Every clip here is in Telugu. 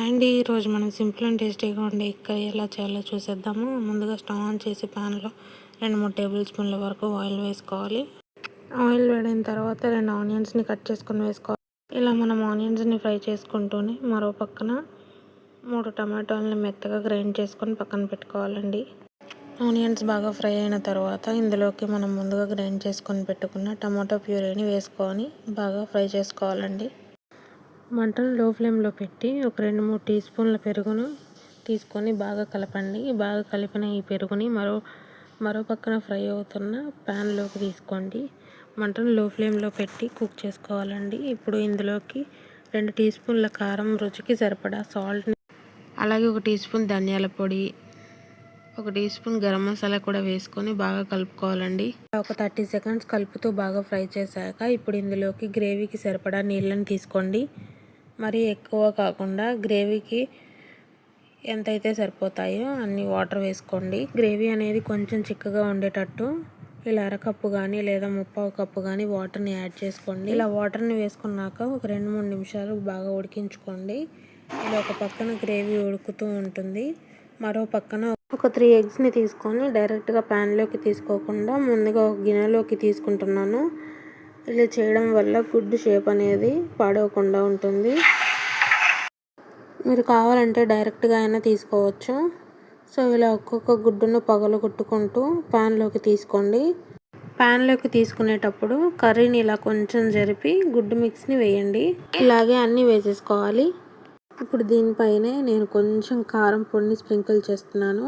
అండ్ ఈరోజు మనం సింపుల్ అండ్ టేస్టీగా ఉండే ఎగ్ కర్రీ ఎలా చేయాలో చూసేద్దాము. ముందుగా స్టవ్ ఆన్ చేసి ప్యాన్లో 2-3 టేబుల్ స్పూన్ల వరకు ఆయిల్ వేసుకోవాలి. ఆయిల్ వేడిన తర్వాత 2 ఆనియన్స్ని కట్ చేసుకొని వేసుకోవాలి. ఇలా మనం ఆనియన్స్ని ఫ్రై చేసుకుంటూనే మరో పక్కన 3 టమాటాలని మెత్తగా గ్రైండ్ చేసుకొని పక్కన పెట్టుకోవాలండి. ఆనియన్స్ బాగా ఫ్రై అయిన తర్వాత ఇందులోకి మనం ముందుగా గ్రైండ్ చేసుకొని పెట్టుకున్న టమాటో ప్యూరీని వేసుకొని బాగా ఫ్రై చేసుకోవాలండి. మంటను లో ఫ్లేమ్లో పెట్టి ఒక 2-3 టీ స్పూన్ల పెరుగును తీసుకొని బాగా కలపండి. బాగా కలిపిన ఈ పెరుగుని మరో పక్కన ఫ్రై అవుతున్న ప్యాన్లోకి తీసుకోండి. మంటను లో ఫ్లేమ్లో పెట్టి కుక్ చేసుకోవాలండి. ఇప్పుడు ఇందులోకి 2 టీ స్పూన్ల కారం, రుచికి సరిపడా సాల్ట్ని, అలాగే 1 టీ స్పూన్ ధనియాల పొడి, 1 టీ స్పూన్ గరం మసాలా కూడా వేసుకొని బాగా కలుపుకోవాలండి. ఒక 30 సెకండ్స్ కలుపుతూ బాగా ఫ్రై చేశాక ఇప్పుడు ఇందులోకి గ్రేవీకి సరిపడా నీళ్ళని తీసుకోండి. మరీ ఎక్కువ కాకుండా గ్రేవీకి ఎంతైతే సరిపోతాయో అన్ని వాటర్ వేసుకోండి. గ్రేవీ అనేది కొంచెం చిక్కగా ఉండేటట్టు ఇలా అరకప్పు కానీ లేదా 1/4 కప్పు కానీ వాటర్ని యాడ్ చేసుకోండి. ఇలా వాటర్ని వేసుకున్నాక ఒక 2-3 నిమిషాలు బాగా ఉడికించుకోండి. ఇలా ఒక పక్కన గ్రేవీ ఉడుకుతూ ఉంటుంది. మరో పక్కన ఒక 3 ఎగ్స్ని తీసుకొని డైరెక్ట్గా ప్యాన్లోకి తీసుకోకుండా ముందుగా ఒక గిన్నెలోకి తీసుకుంటున్నాను. ఇలా చేయడం వల్ల గుడ్డు షేప్ అనేది పాడవకుండా ఉంటుంది. మీరు కావాలంటే డైరెక్ట్గా అయినా తీసుకోవచ్చు. సో ఇలా ఒక్కొక్క గుడ్డును పగలగొట్టుకుంటూ ప్యాన్లోకి తీసుకోండి. ప్యాన్లోకి తీసుకునేటప్పుడు కర్రీని ఇలా కొంచెం జరిపి గుడ్డు మిక్స్ని వేయండి. ఇలాగే అన్నీ వేసేసుకోవాలి. ఇప్పుడు దీనిపైనే నేను కొంచెం కారం పొడిని స్ప్రింకిల్ చేస్తున్నాను.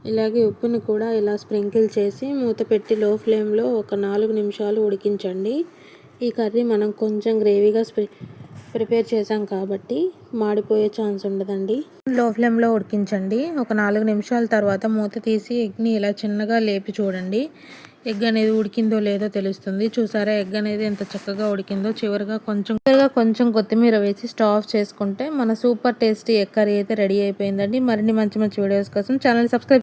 ఇలాగే ఉప్పుని కూడా ఇలా స్ప్రింకిల్ చేసి మూత పెట్టి లో ఫ్లేమ్లో ఒక 4 నిమిషాలు ఉడికించండి. ఈ కర్రీ మనం కొంచెం గ్రేవీగా ప్రిపేర్ చేసాం కాబట్టి మాడిపోయే ఛాన్స్ ఉండదండి. లో ఫ్లేమ్లో ఉడికించండి. ఒక 4 నిమిషాల తర్వాత మూత తీసి ఎగ్ని ఇలా చిన్నగా లేపి చూడండి. ఎగ్ అనేది ఉడికిందో లేదో తెలుస్తుంది. చూసారా, ఎగ్ అనేది ఎంత చక్కగా ఉడికిందో. చివరిగా కొంచెం కొత్తిమీర వేసి స్టవ్ ఆఫ్ చేసుకుంటే మన సూపర్ టేస్టీ ఎగ్ కర్రీ అయితే రెడీ అయిపోయిందండి. మరిన్ని మంచి వీడియోస్ కోసం ఛానల్ సబ్స్క్రైబ్